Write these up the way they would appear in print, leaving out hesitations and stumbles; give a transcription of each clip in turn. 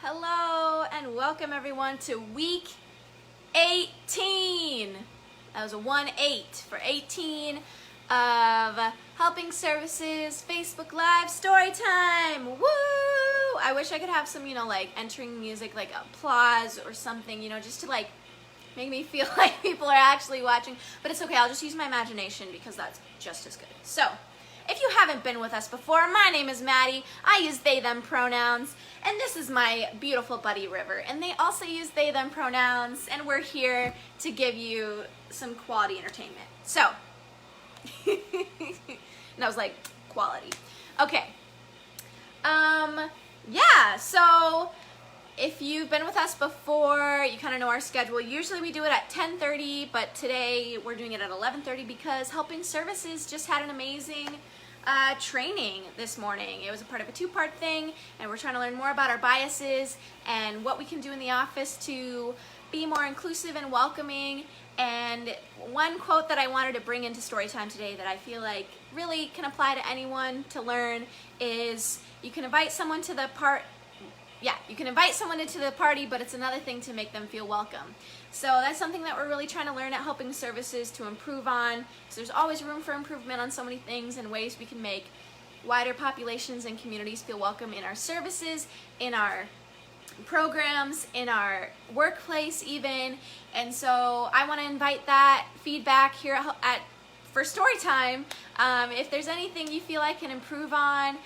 Hello and welcome everyone to week 18. That was a 1-8 for 18 of Helping Services Facebook Live story time. Woo! I wish I could have some, like entering music, like applause or something, just to like make me feel like people are actually watching. But it's okay, I'll just use my imagination because that's just as good. So, if you haven't been with us before, my name is Maddie. I use they, them pronouns. And this is my beautiful buddy River. And they also use they, them pronouns. And we're here to give you some quality entertainment. So, and I was like, quality. Okay. Yeah, so if you've been with us before, you kind of know our schedule. Usually we do it at 10:30, but today we're doing it at 11:30 because Helping Services just had an amazing training this morning. It was a part of a two-part thing, and we're trying to learn more about our biases and what we can do in the office to be more inclusive and welcoming. And one quote that I wanted to bring into story time today that I feel like really can apply to anyone to learn is you can invite someone to the you can invite someone into the party, but it's another thing to make them feel welcome. So that's something that we're really trying to learn at Helping Services to improve on, because there's always room for improvement on so many things and ways we can make wider populations and communities feel welcome in our services, in our programs, in our workplace even. And so I want to invite that feedback here for story time. If there's anything you feel I can improve on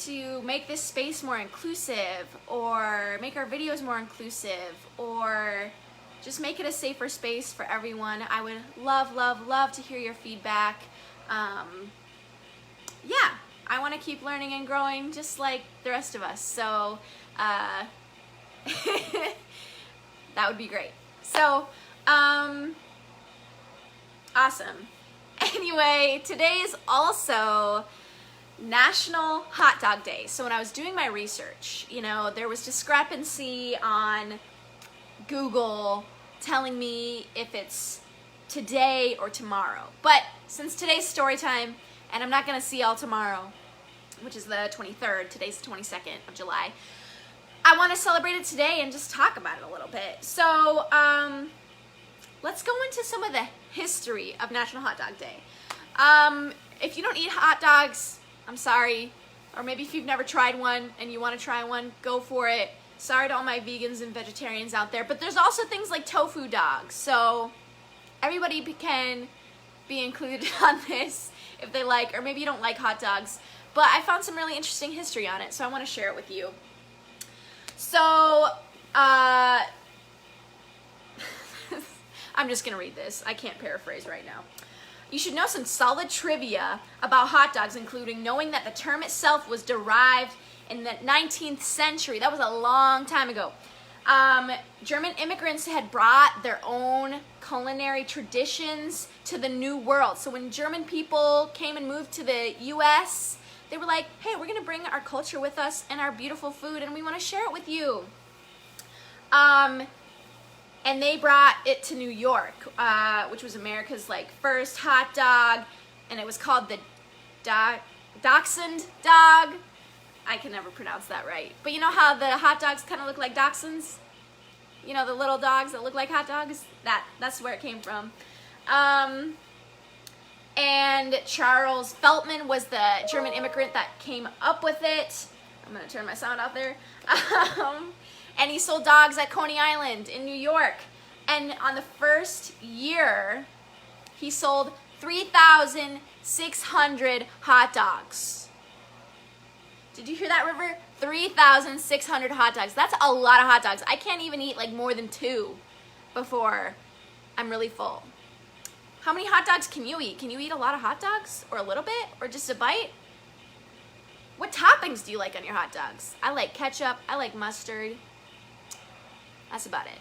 to make this space more inclusive, or make our videos more inclusive, or just make it a safer space for everyone, I would love to hear your feedback. Yeah, I want to keep learning and growing just like the rest of us. So that would be great. So awesome. Anyway, today is also National Hot Dog Day. So when I was doing my research, there was discrepancy on Google telling me if it's today or tomorrow. But since today's story time, and I'm not going to see y'all tomorrow, which is the 23rd, today's the 22nd of July, I want to celebrate it today and just talk about it a little bit. So let's go into some of the history of National Hot Dog Day. If you don't eat hot dogs, I'm sorry, or maybe if you've never tried one and you want to try one, go for it. Sorry to all my vegans and vegetarians out there, but there's also things like tofu dogs, so everybody can be included on this if they like, or maybe you don't like hot dogs, but I found some really interesting history on it, so I want to share it with you. So, I'm just going to read this. I can't paraphrase right now. You should know some solid trivia about hot dogs, including knowing that the term itself was derived in the 19th century. That was a long time ago. German immigrants had brought their own culinary traditions to the New World. So when German people came and moved to the U.S., they were like, hey, we're going to bring our culture with us and our beautiful food, and we want to share it with you. And they brought it to New York, which was America's first hot dog, and it was called the Dachshund dog. I can never pronounce that right. But you know how the hot dogs kind of look like dachshunds? The little dogs that look like hot dogs? That's where it came from. And Charles Feltman was the German immigrant that came up with it. I'm going to turn my sound out there. And he sold dogs at Coney Island in New York. And on the first year, he sold 3,600 hot dogs. Did you hear that, River? 3,600 hot dogs. That's a lot of hot dogs. I can't even eat more than 2 before I'm really full. How many hot dogs can you eat? Can you eat a lot of hot dogs? Or a little bit? Or just a bite? What toppings do you like on your hot dogs? I like ketchup. I like mustard. That's about it.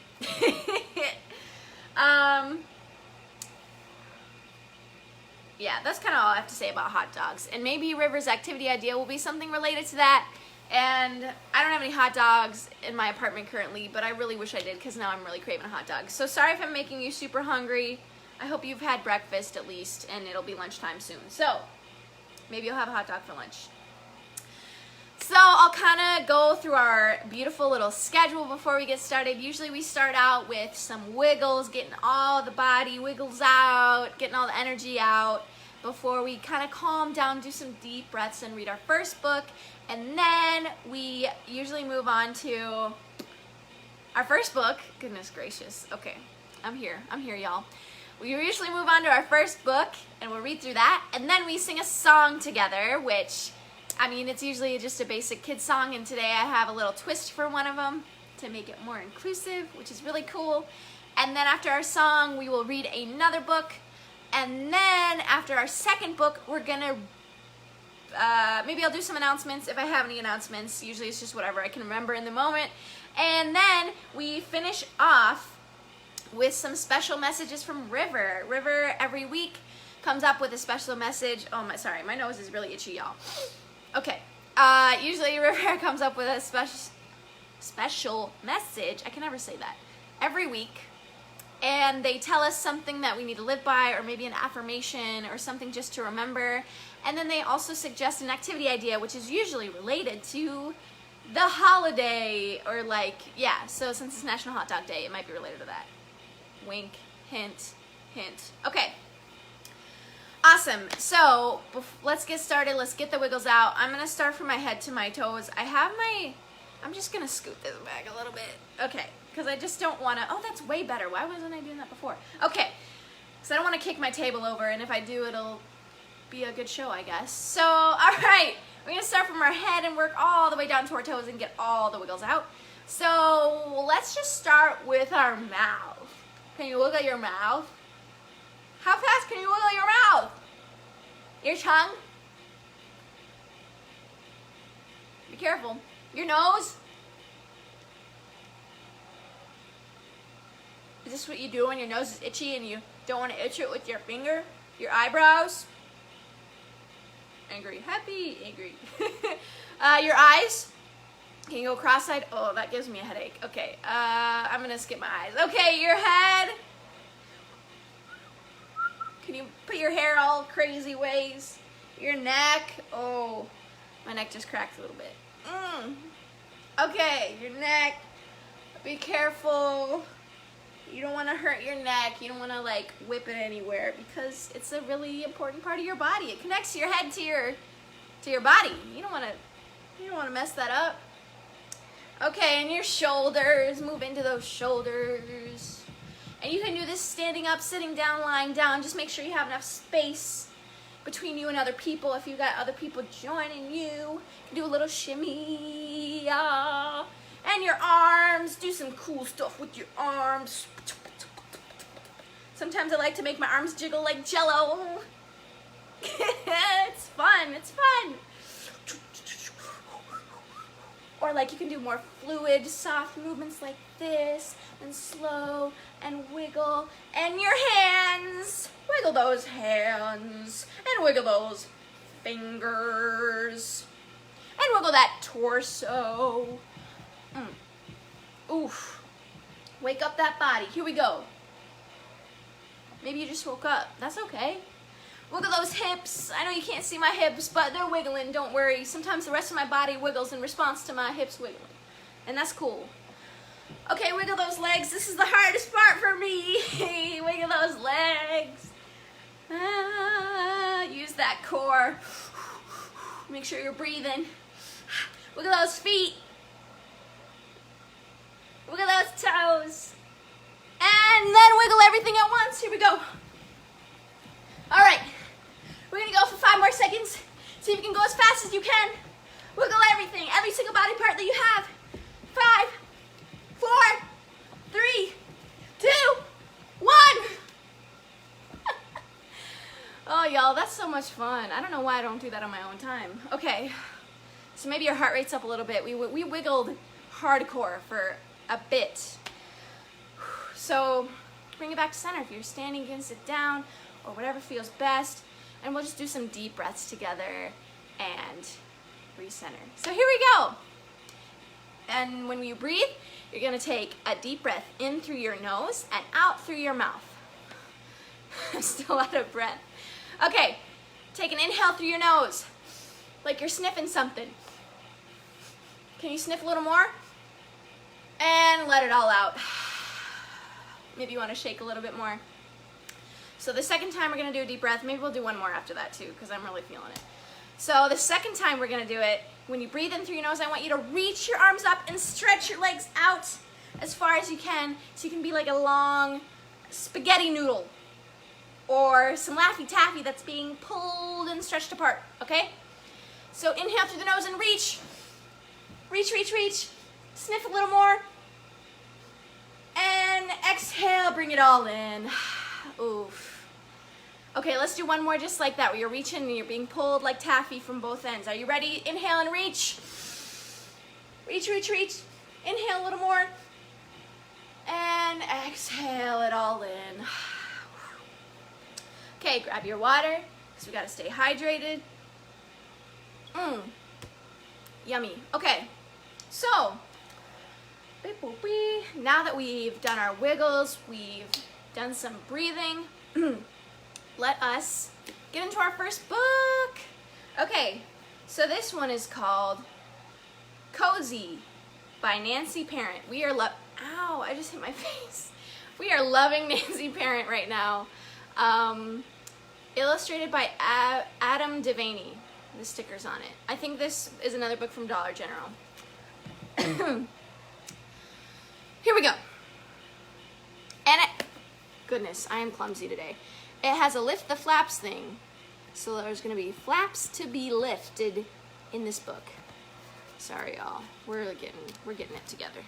Yeah, that's kind of all I have to say about hot dogs. And maybe River's activity idea will be something related to that. And I don't have any hot dogs in my apartment currently, but I really wish I did because now I'm really craving a hot dog. So sorry if I'm making you super hungry. I hope you've had breakfast at least, and it'll be lunchtime soon. So maybe you'll have a hot dog for lunch. So I'll kind of go through our beautiful little schedule before we get started. Usually we start out with some wiggles, getting all the body wiggles out, getting all the energy out before we kind of calm down, do some deep breaths and read our first book. And then we usually move on to our first book. Goodness gracious. Okay, I'm here, y'all. We usually move on to our first book and we'll read through that. And then we sing a song together, which, I mean, it's usually just a basic kid song. And today I have a little twist for one of them to make it more inclusive, which is really cool. And then after our song, we will read another book. And then after our second book, we're gonna, maybe I'll do some announcements if I have any announcements. Usually it's just whatever I can remember in the moment. And then we finish off with some special messages from River. River every week comes up with a special message. Oh my, sorry, my nose is really itchy, y'all. Okay, usually River comes up with a special message. I can never say that. Every week. And they tell us something that we need to live by, or maybe an affirmation or something just to remember. And then they also suggest an activity idea, which is usually related to the holiday, or like, yeah, so since it's National Hot Dog Day, it might be related to that. Wink, hint, hint. Okay. Awesome. So let's get started. Let's get the wiggles out. I'm going to start from my head to my toes. I'm just going to scoot this back a little bit. Okay. Because I just don't want to, oh, that's way better. Why wasn't I doing that before? Okay, because I don't want to kick my table over, and if I do, it'll be a good show, I guess. So, all right, we're going to start from our head and work all the way down to our toes and get all the wiggles out. So, let's just start with our mouth. Can you wiggle your mouth? How fast can you wiggle your mouth? Your tongue? Be careful. Your nose? Is this what you do when your nose is itchy and you don't want to itch it with your finger? Your eyebrows? Angry, happy, angry. Your eyes? Can you go cross-eyed? Oh, that gives me a headache. Okay, I'm gonna skip my eyes. Okay, your head? Can you put your hair all crazy ways? Your neck? Oh, my neck just cracked a little bit. Okay, your neck. Be careful. You don't want to hurt your neck. You don't want to like whip it anywhere, because it's a really important part of your body. It connects your head to your body. You don't want to mess that up. Okay, and your shoulders. Move into those shoulders. And you can do this standing up, sitting down, lying down. Just make sure you have enough space between you and other people. If you got other people joining you, do a little shimmy. And your arms. Do some cool stuff with your arms. Sometimes I like to make my arms jiggle like Jello. It's fun. It's fun. Or like you can do more fluid, soft movements like this, and slow, and wiggle. And your hands. Wiggle those hands. And wiggle those fingers. And wiggle that torso. Oof. Wake up that body. Here we go. Maybe you just woke up. That's okay. Wiggle those hips. I know you can't see my hips, but they're wiggling. Don't worry. Sometimes the rest of my body wiggles in response to my hips wiggling. And that's cool. Okay, wiggle those legs. This is the hardest part for me. Wiggle those legs. Use that core. Make sure you're breathing. Wiggle those feet. Wiggle those toes. And then wiggle everything at once. Here we go. All right. We're going to go for 5 more seconds. See if you can go as fast as you can. Wiggle everything, every single body part that you have. 5, 4, 3, 2, 1. Oh, y'all, that's so much fun. I don't know why I don't do that on my own time. Okay. So maybe your heart rate's up a little bit. We wiggled hardcore for a bit. So bring it back to center. If you're standing, you can sit down or whatever feels best. And we'll just do some deep breaths together and recenter. So here we go. And when you breathe, you're gonna take a deep breath in through your nose and out through your mouth. I'm still out of breath. Okay, take an inhale through your nose, like you're sniffing something. Can you sniff a little more? And let it all out. Maybe you want to shake a little bit more. So the second time we're going to do a deep breath. Maybe we'll do one more after that too, because I'm really feeling it. So the second time we're going to do it, when you breathe in through your nose, I want you to reach your arms up and stretch your legs out as far as you can, so you can be like a long spaghetti noodle or some Laffy Taffy that's being pulled and stretched apart, okay? So inhale through the nose and reach. Reach, reach, reach. Sniff a little more. And exhale, bring it all in. Oof. Okay, let's do one more just like that, where you're reaching and you're being pulled like taffy from both ends. Are you ready? Inhale and reach. Reach, reach, reach. Inhale a little more. And exhale it all in. Okay, grab your water, because we gotta stay hydrated. Yummy. Okay, so, now that we've done our wiggles, we've done some breathing, let us get into our first book. Okay, so this one is called Cozy by Nancy Parent. We are ow, I just hit my face. We are loving Nancy Parent right now. Illustrated by Adam Devaney. The stickers on it. I think this is another book from Dollar General. Here we go. And goodness, I am clumsy today. It has a lift the flaps thing. So there's gonna be flaps to be lifted in this book. Sorry y'all, we're getting it together.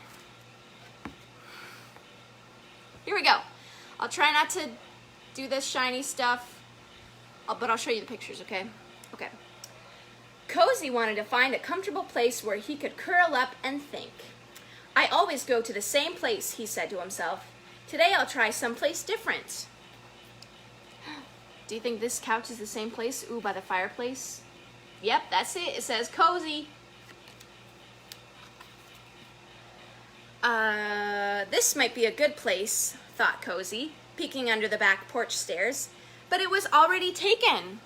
Here we go. I'll try not to do this shiny stuff, but I'll show you the pictures, okay? Okay. Cozy wanted to find a comfortable place where he could curl up and think. I always go to the same place, he said to himself. Today I'll try someplace different. Do you think this couch is the same place? Ooh, by the fireplace? Yep, that's it. It says Cozy. This might be a good place, thought Cozy, peeking under the back porch stairs, but it was already taken.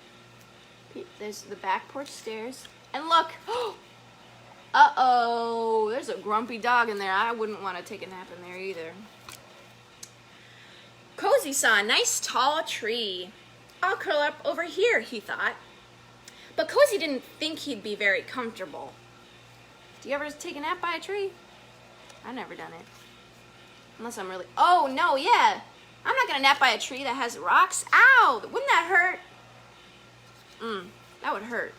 There's the back porch stairs, and look, uh-oh, there's a grumpy dog in there. I wouldn't want to take a nap in there either. Cozy saw a nice tall tree. I'll curl up over here, he thought. But Cozy didn't think he'd be very comfortable. Do you ever take a nap by a tree? I've never done it. Unless I'm really, oh no, yeah. I'm not gonna nap by a tree that has rocks. Ow, wouldn't that hurt? That would hurt.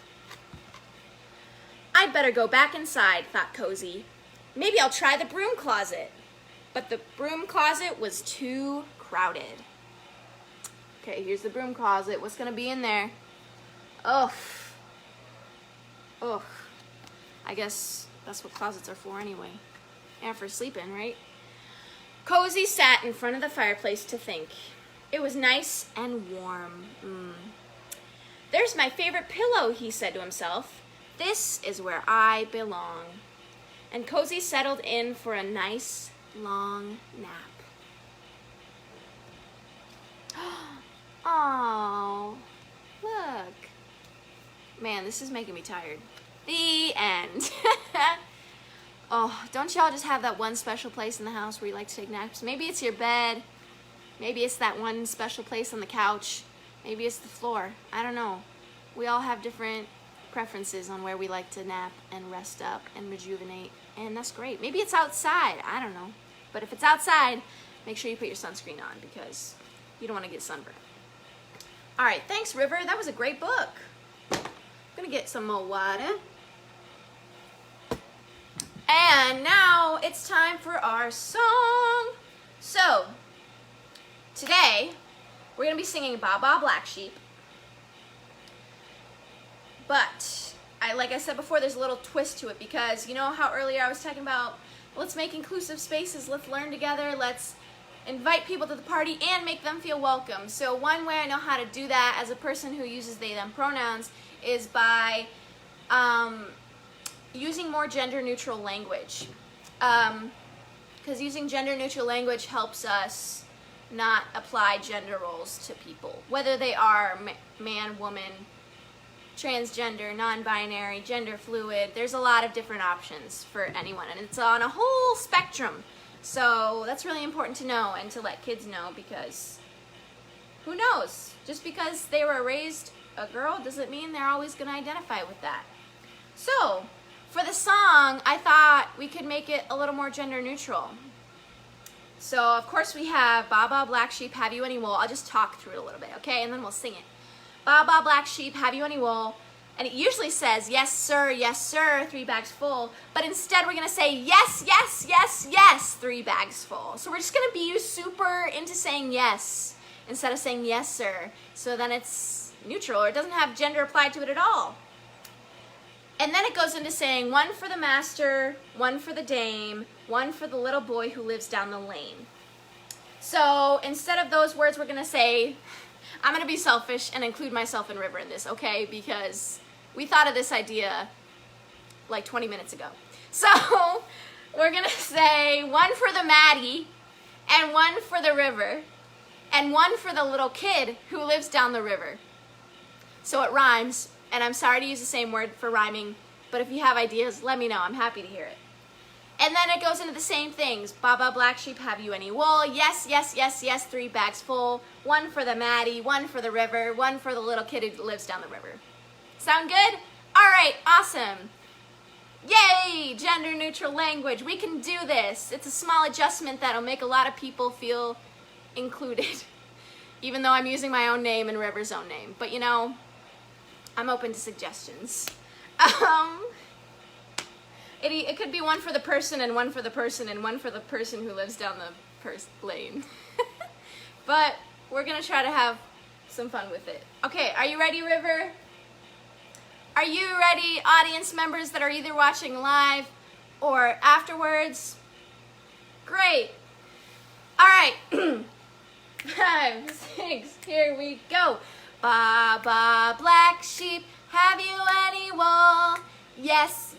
I'd better go back inside, thought Cozy. Maybe I'll try the broom closet. But the broom closet was too crowded. Okay, here's the broom closet. What's gonna be in there? Ugh. Ugh. I guess that's what closets are for anyway. And for sleeping, right? Cozy sat in front of the fireplace to think. It was nice and warm. There's my favorite pillow, he said to himself. This is where I belong. And Cozy settled in for a nice, long nap. Oh, look. Man, this is making me tired. The end. Oh, don't y'all just have that one special place in the house where you like to take naps? Maybe it's your bed. Maybe it's that one special place on the couch. Maybe it's the floor. I don't know. We all have different preferences on where we like to nap and rest up and rejuvenate. And that's great. Maybe it's outside. I don't know. But if it's outside, make sure you put your sunscreen on because you don't want to get sunburned. All right, thanks, River. That was a great book. I'm going to get some more water. And now it's time for our song. So, today, we're going to be singing Ba Ba Black Sheep. But, like I said before, there's a little twist to it because you know how earlier I was talking about let's make inclusive spaces, let's learn together, let's invite people to the party and make them feel welcome. So one way I know how to do that as a person who uses they, them pronouns is by using more gender-neutral language. Because using gender-neutral language helps us not apply gender roles to people, whether they are man, woman, transgender, non-binary, gender fluid. There's a lot of different options for anyone, and it's on a whole spectrum. So that's really important to know and to let kids know, because who knows? Just because they were raised a girl doesn't mean they're always going to identify with that. So for the song, I thought we could make it a little more gender neutral. So of course we have Ba Ba Black Sheep, Have You Any Wool? I'll just talk through it a little bit, okay? And then we'll sing it. Ba Ba Black Sheep, Have You Any Wool? And it usually says, yes sir, 3 bags full. But instead we're gonna say, yes, 3 bags full. So we're just gonna be super into saying yes instead of saying yes sir. So then it's neutral, or it doesn't have gender applied to it at all. And then it goes into saying 1 for the master, 1 for the dame, 1 for the little boy who lives down the lane. So instead of those words, we're gonna say, I'm gonna be selfish and include myself and River in this, okay? Because we thought of this idea like 20 minutes ago. So we're gonna say 1 for the Maddie, and 1 for the river, and 1 for the little kid who lives down the river. So it rhymes, and I'm sorry to use the same word for rhyming, but if you have ideas, let me know. I'm happy to hear it. And then it goes into the same things. Ba Ba Black Sheep, Have You Any Wool? Yes, 3 bags full. 1 for the Maddie, 1 for the river, 1 for the little kid who lives down the river. Sound good? All right, awesome. Yay, gender neutral language. We can do this. It's a small adjustment that'll make a lot of people feel included, even though I'm using my own name and River's own name. But you know, I'm open to suggestions. It could be 1 for the person and 1 for the person and 1 for the person who lives down the lane. But we're gonna try to have some fun with it. Okay, are you ready, River? Are you ready, audience members that are either watching live or afterwards? Great. All right. 5, 6, here we go. Ba Ba Black Sheep, have you any wool? Yes,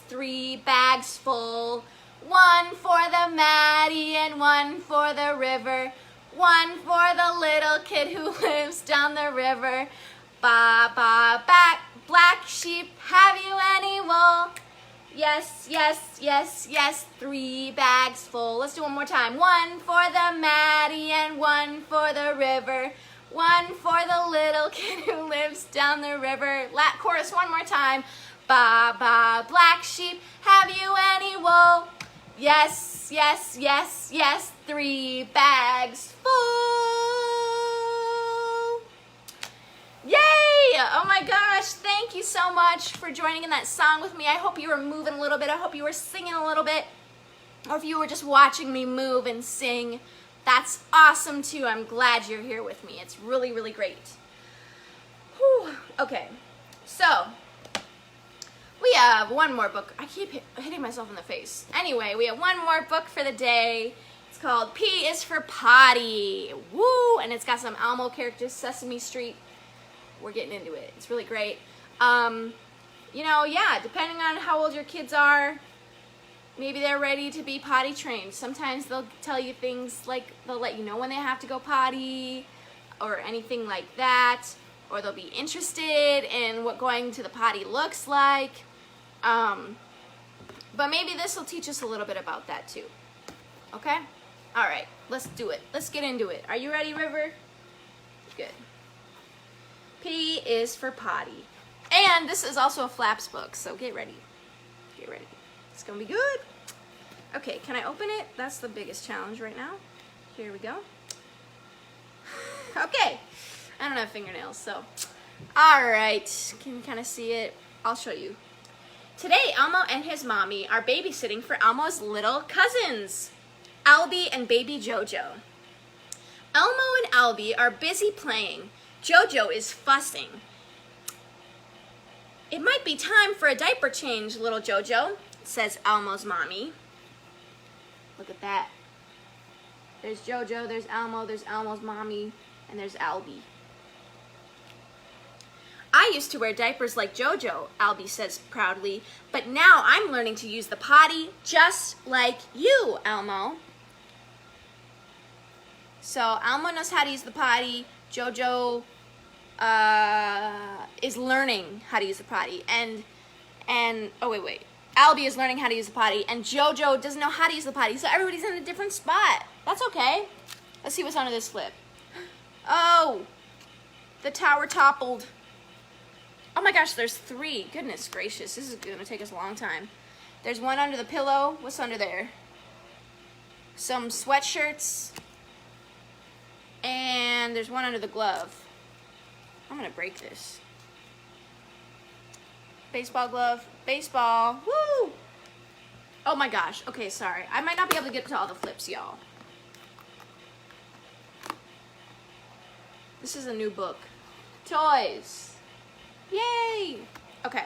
3 bags full. 1 for the Maddie and 1 for the river. 1 for the little kid who lives down the river. Ba Ba Black Sheep, have you any wool? Yes, 3 bags full. Let's do one more time. 1 for the Maddie and 1 for the river. 1 for the little kid who lives down the river. Chorus one more time. Ba Ba Black Sheep, have you any wool? Yes, 3 bags full. Yay! Oh my gosh, thank you so much for joining in that song with me. I hope you were moving a little bit. I hope you were singing a little bit. Or if you were just watching me move and sing, that's awesome too. I'm glad you're here with me. It's really, really great. Whew. Okay, so we have one more book. I keep hitting myself in the face. Anyway, we have one more book for the day. It's called P is for Potty. Woo! And it's got some Elmo characters, Sesame Street. We're getting into it. It's really great. You know, yeah, depending on how old your kids are, maybe they're ready to be potty trained. Sometimes they'll tell you things like they'll let you know when they have to go potty or anything like that. Or they'll be interested in what going to the potty looks like. But maybe this will teach us a little bit about that too. Okay? All right, let's do it. Let's get into it. Are you ready, River? Good. P is for potty. And this is also a flaps book, so get ready. Get ready. It's gonna be good. Okay, can I open it? That's the biggest challenge right now. Here we go. Okay. I don't have fingernails, so. All right, can you kind of see it? I'll show you. Today, Elmo and his mommy are babysitting for Elmo's little cousins, Albie and baby Jojo. Elmo and Albie are busy playing. Jojo is fussing. It might be time for a diaper change, little Jojo, says Elmo's mommy. Look at that. There's Jojo, there's Elmo, there's Elmo's mommy, and there's Albie. I used to wear diapers like Jojo, Albie says proudly, but now I'm learning to use the potty just like you, Elmo. So Elmo knows how to use the potty. Jojo is learning how to use the potty, and oh wait, Albie is learning how to use the potty, and JoJo doesn't know how to use the potty, so everybody's in a different spot. That's okay. Let's see what's under this flip. Oh, the tower toppled. Oh my gosh, there's 3. Goodness gracious, this is gonna take us a long time. There's one under the pillow. What's under there? Some sweatshirts. And there's one under the glove. I'm gonna break this. Baseball glove. Baseball. Woo! Oh my gosh. Okay, sorry. I might not be able to get to all the flips, y'all. This is a new book. Toys. Yay! Okay.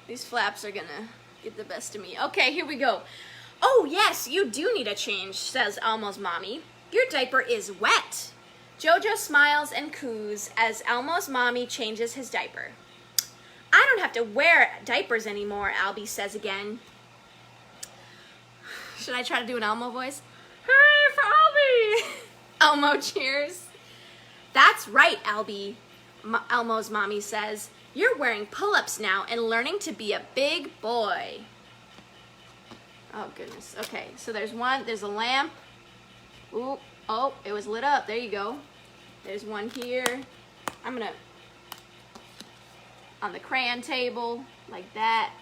These flaps are gonna get the best of me. Okay, here we go. Oh yes, you do need a change, says Elmos Mommy. Your diaper is wet. JoJo smiles and coos as Elmos Mommy changes his diaper. I don't have to wear diapers anymore, Albie says again. Should I try to do an Elmo voice? Hooray for Albie! Elmo cheers. That's right, Albie, Elmo's Mommy says. You're wearing pull-ups now and learning to be a big boy. Oh goodness. Okay, so there's a lamp. Ooh, oh, it was lit up. There you go. There's one here. I'm gonna, on the crayon table, like that.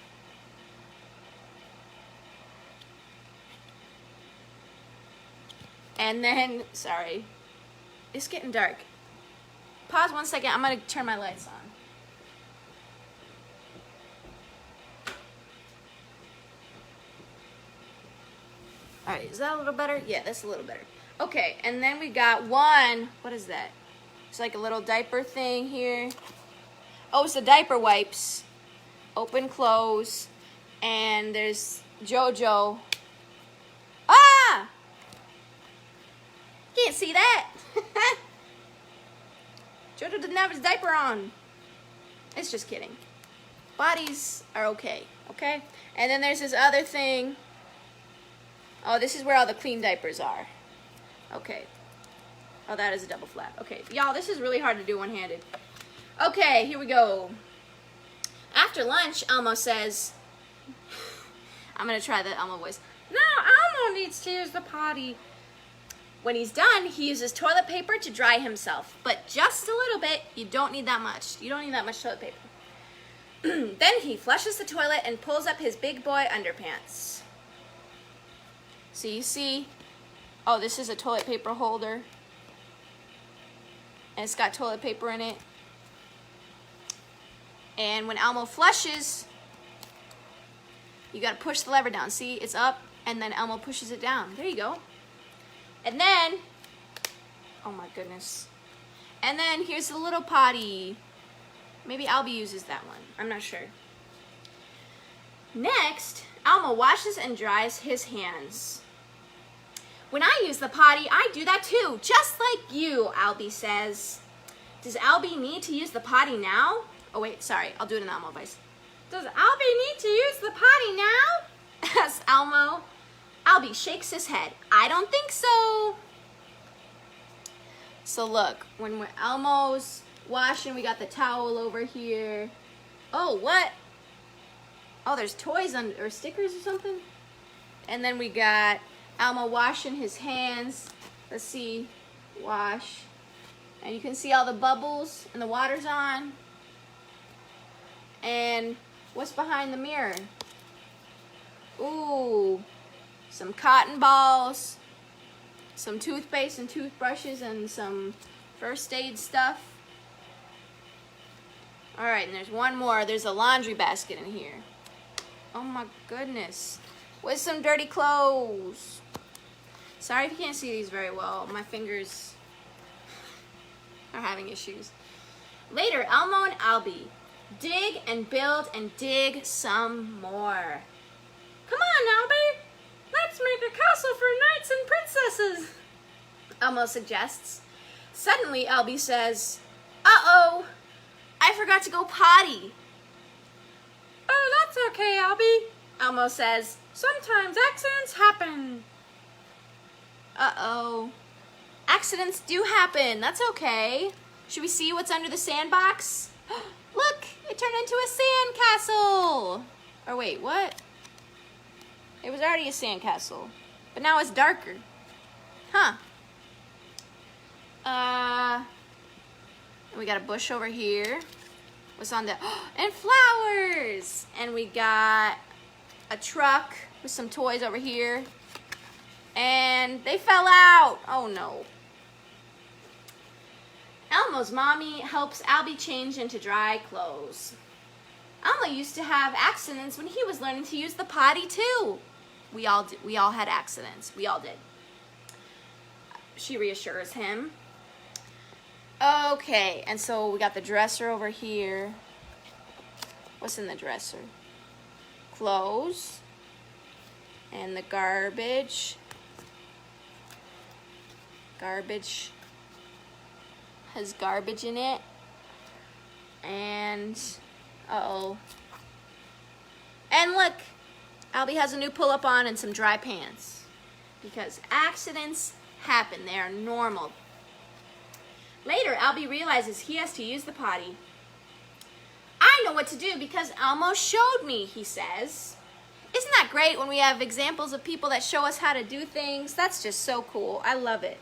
And then, sorry, it's getting dark. Pause 1 second, I'm gonna turn my lights on. All right, is that a little better? Yeah, that's a little better. Okay, and then we got one, what is that? It's like a little diaper thing here. Oh, it's the diaper wipes. Open, close, and there's JoJo. Ah! Can't see that. JoJo didn't have his diaper on. It's just kidding. Bodies are okay, okay? And then there's this other thing. Oh, this is where all the clean diapers are. Okay. Oh, that is a double flap. Okay, y'all, this is really hard to do one-handed. Okay, here we go. After lunch, Elmo says, I'm going to try the Elmo voice. No, Elmo needs to use the potty. When he's done, he uses toilet paper to dry himself. But just a little bit. You don't need that much. You don't need that much toilet paper. Then he flushes the toilet and pulls up his big boy underpants. So you see, oh, this is a toilet paper holder. And it's got toilet paper in it. And when Elmo flushes, you gotta push the lever down. See, it's up, and then Elmo pushes it down. There you go. And then, oh my goodness. And then here's the little potty. Maybe Albie uses that one. I'm not sure. Next, Elmo washes and dries his hands. When I use the potty, I do that too, just like you, Albie says. Does Albie need to use the potty now? Oh wait, sorry, I'll do it in Elmo voice. Does Albie need to use the potty now? Asks Elmo. Albie shakes his head. I don't think so. So look, when we're Elmo's washing, we got the towel over here. Oh, what? Oh, there's toys or stickers or something. And then we got Elmo washing his hands. Let's see, wash. And you can see all the bubbles and the water's on. And what's behind the mirror? Ooh, some cotton balls, some toothpaste and toothbrushes, and some first aid stuff. All right, and there's one more. There's a laundry basket in here. Oh my goodness. With some dirty clothes. Sorry if you can't see these very well. My fingers are having issues. Later, Elmo and Albie dig and build and dig some more. Come on, Albie. Let's make a castle for knights and princesses, Elmo suggests. Suddenly, Albie says, uh-oh, I forgot to go potty. Oh, that's okay, Albie, Elmo says. Sometimes accidents happen. Uh-oh. accidents do happen. That's okay. Should we see what's under the sandbox? Look, it turned into a sandcastle. Or wait, what? It was already a sandcastle, but now it's darker. Huh. And we got a bush over here. What's on the, and flowers. And we got a truck with some toys over here. And they fell out. Oh no. Elmo's mommy helps Albie change into dry clothes. Elmo used to have accidents when he was learning to use the potty too. We all had accidents. We all did. She reassures him. Okay, and so we got the dresser over here. What's in the dresser? Clothes. And the garbage. Garbage has garbage in it. And, uh-oh. And look, Albie has a new pull-up on and some dry pants. Because accidents happen. They are normal. Later, Albie realizes he has to use the potty. I know what to do because Elmo showed me, he says. Isn't that great when we have examples of people that show us how to do things? That's just so cool. I love it.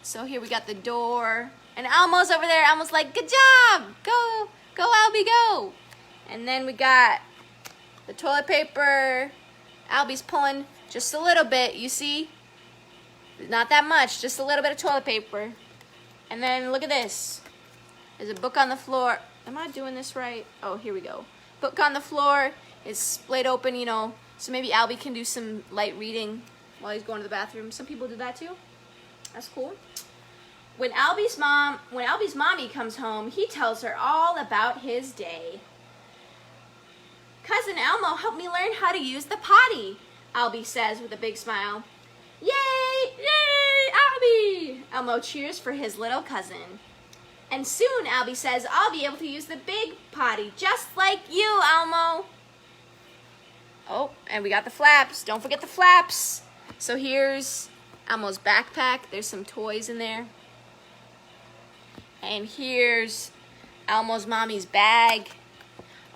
So here we got the door. And Elmo's over there. Elmo's like, good job. Go, Albie, go. And then we got the toilet paper. Albie's pulling just a little bit, you see? Not that much, just a little bit of toilet paper. And then look at this. There's a book on the floor. Am I doing this right? Oh, here we go. Book on the floor. It's split open, you know, so maybe Albie can do some light reading while he's going to the bathroom. Some people do that too. That's cool. When Albie's mommy comes home, he tells her all about his day. Cousin Elmo helped me learn how to use the potty, Albie says with a big smile. Yay! Yay, Albie! Elmo cheers for his little cousin. And soon, Albie says, I'll be able to use the big potty, just like you, Elmo. Oh, and we got the flaps. Don't forget the flaps. So here's Elmo's backpack. There's some toys in there. And here's Elmo's mommy's bag.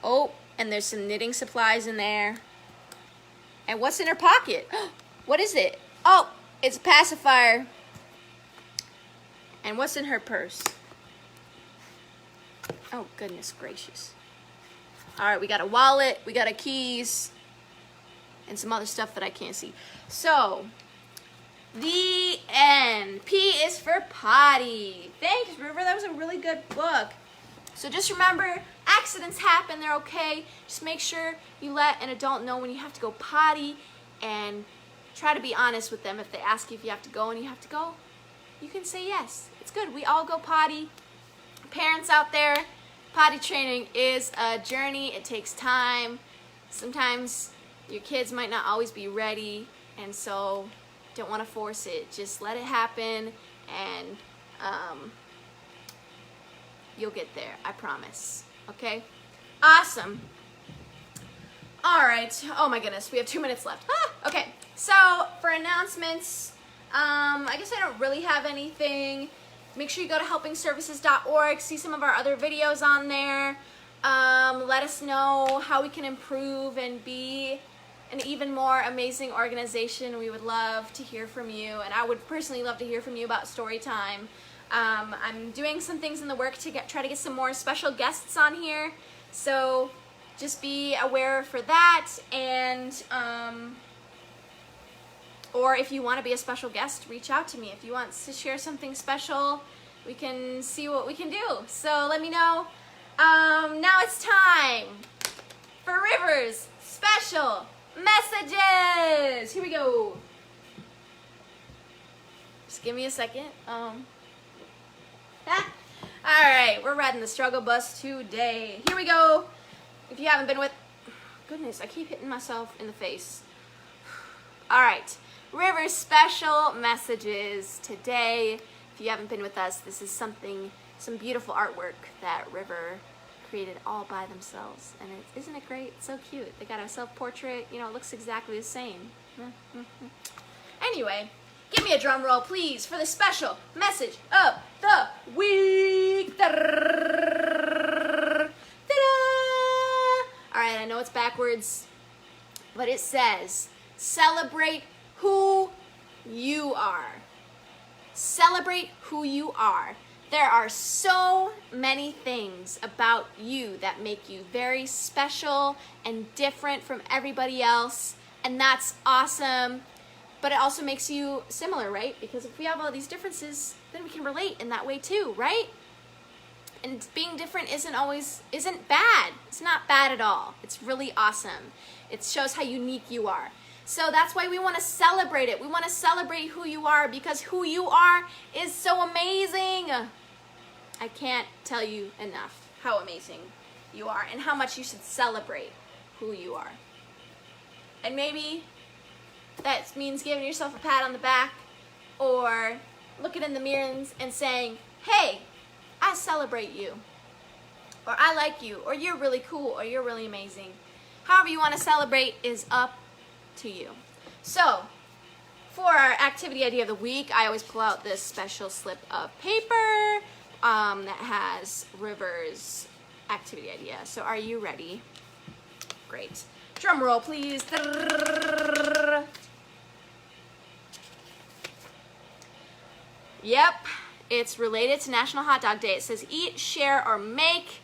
Oh, and there's some knitting supplies in there. And what's in her pocket? What is it? Oh, it's a pacifier. And what's in her purse? Oh, goodness gracious. All right, we got a wallet, we got a keys, and some other stuff that I can't see. So, the end. P is for potty. Thanks, River. That was a really good book. So just remember, accidents happen. They're okay. Just make sure you let an adult know when you have to go potty, and try to be honest with them. If they ask you if you have to go and you have to go, you can say yes. It's good. We all go potty. Parents out there, potty training is a journey. It takes time. Sometimes your kids might not always be ready, and so don't want to force it. Just let it happen, and you'll get there. I promise. Okay? Awesome. All right. Oh my goodness, we have 2 minutes left. Okay. So for announcements, I guess I don't really have anything. Make sure you go to helpingservices.org, see some of our other videos on there. Let us know how we can improve and be an even more amazing organization. We would love to hear from you, and I would personally love to hear from you about story time. I'm doing some things in the work to try to get some more special guests on here, so just be aware for that. And or if you want to be a special guest, reach out to me. If you want to share something special, we can see what we can do. So let me know. Now it's time for River's special messages. Here we go. Just give me a second. Alright, we're riding the struggle bus today. Here we go. If you haven't been with... Goodness, I keep hitting myself in the face. Alright, River's special messages today. If you haven't been with us, this is some beautiful artwork that River created all by themselves. And isn't it great? It's so cute. They got a self-portrait. You know, it looks exactly the same. Anyway, give me a drum roll, please, for the special message of the week. Ta-da! All right, I know it's backwards, but it says, celebrate who you are. Celebrate who you are. There are so many things about you that make you very special and different from everybody else, and that's awesome. But it also makes you similar, right? Because if we have all these differences, then we can relate in that way too, right? And being different isn't bad. It's not bad at all. It's really awesome. It shows how unique you are. So that's why we want to celebrate it. We want to celebrate who you are, because who you are is so amazing. I can't tell you enough how amazing you are and how much you should celebrate who you are. And maybe that means giving yourself a pat on the back, or looking in the mirror and saying, hey, I celebrate you, or I like you, or you're really cool, or you're really amazing. However you want to celebrate is up to you. So, for our activity idea of the week, I always pull out this special slip of paper that has River's activity idea. So, are you ready? Great. Drum roll, please. Yep, it's related to National Hot Dog Day. It says eat, share, or make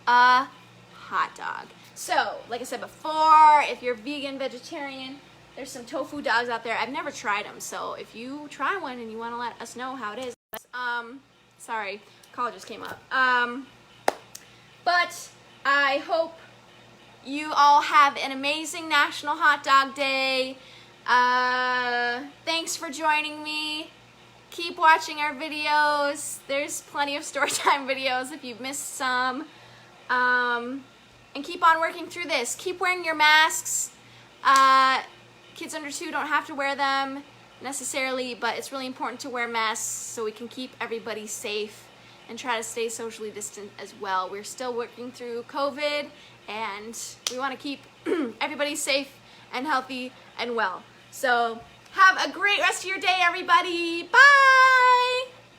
a hot dog. So, like I said before, if you're vegan, vegetarian, there's some tofu dogs out there. I've never tried them, so if you try one and you want to let us know how it is, sorry, call just came up. But I hope you all have an amazing National Hot Dog Day. Thanks for joining me. Keep watching our videos. There's plenty of story time videos if you've missed some. And keep on working through this. Keep wearing your masks. Kids under 2 don't have to wear them necessarily, but it's really important to wear masks so we can keep everybody safe and try to stay socially distant as well. We're still working through COVID, and we want to keep everybody safe and healthy and well. So have a great rest of your day, everybody. Bye!